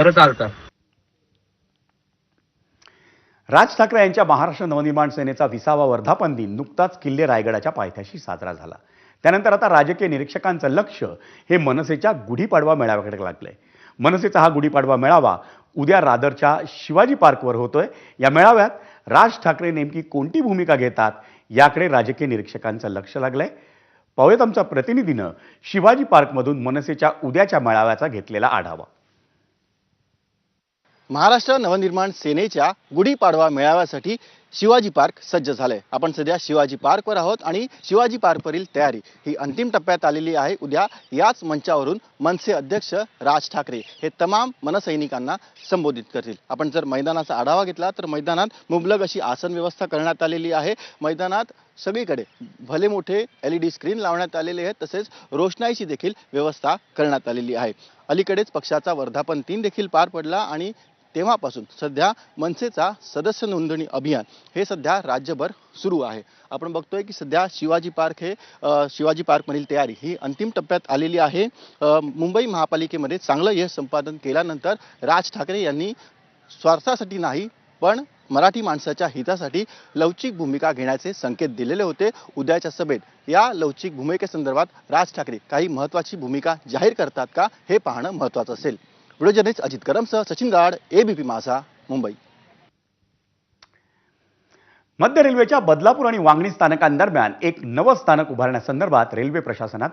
खरं चालतं. राज ठाकरे यांच्या महाराष्ट्र नवनिर्माण सेनेचा 20वा वर्धापन दिन नुकताच किल्ले रायगडाच्या पायथ्याशी साजरा झाला. त्यानंतर आता राजकीय निरीक्षकांचं लक्ष हे मनसेच्या गुढीपाडवा मेळाव्याकडे लागलंय. मनसेचा हा गुढीपाडवा मेळावा उद्या रादरच्या शिवाजी पार्कवर होतोय. या मेळाव्यात राज ठाकरे नेमकी कोणती भूमिका घेतात याकडे राजकीय निरीक्षकांचं लक्ष लागलंय. पाहूयात आमच्या प्रतिनिधीनं शिवाजी पार्कमधून मनसेच्या उद्याच्या मेळाव्याचा घेतलेला आढावा. महाराष्ट्र नवनिर्माण सेनेच्या गुढीपाडवा मेळाव्यासाठी शिवाजी पार्क सज्ज झालंय. आपण सध्या शिवाजी पार्कवर आहोत आणि शिवाजी पार्कवरील तयारी ही अंतिम टप्प्यात आलेली आहे. उद्या याच मंचावरून मनसे अध्यक्ष राज ठाकरे हे तमाम मनसैनिकांना संबोधित करतील. आपण जर मैदानाचा आढावा घेतला तर मैदानात मुबलक अशी आसन व्यवस्था करण्यात आलेली आहे. मैदानात सगळीकडे भले मोठे LED स्क्रीन लावण्यात आलेले आहेत. तसेच रोषणाईची देखील व्यवस्था करण्यात आलेली आहे. अलीकडेच पक्षाचा वर्धापन दिन देखील पार पडला आणि तेव्हापासून सध्या मनसेचा सदस्य नोंदणी अभियान हे सध्या राज्यभर सुरू आहे. आपण बघतोय की सध्या शिवाजी पार्क हे शिवाजी पार्कमधील तयारी ही अंतिम टप्प्यात आलेली आहे. मुंबई महापालिकेमध्ये चांगलं यश संपादन केल्यानंतर राज ठाकरे यांनी स्वार्थासाठी नाही पण मराठी माणसाच्या हितासाठी लवचिक भूमिका घेण्याचे संकेत दिलेले होते. उद्याच्या सभेत या लवचिक भूमिकेसंदर्भात राज ठाकरे काही महत्त्वाची भूमिका जाहीर करतात का हे पाहणं महत्त्वाचं असेल. व्हिडिओ जर्नलिस्ट अजित करमसह सचिन गाड, ABP माझा, मुंबई. मध्य रेल्वेच्या बदलापूर आणि वांगणी स्थानकांदरम्यान एक नवं स्थानक उभारण्यासंदर्भात रेल्वे प्रशासनात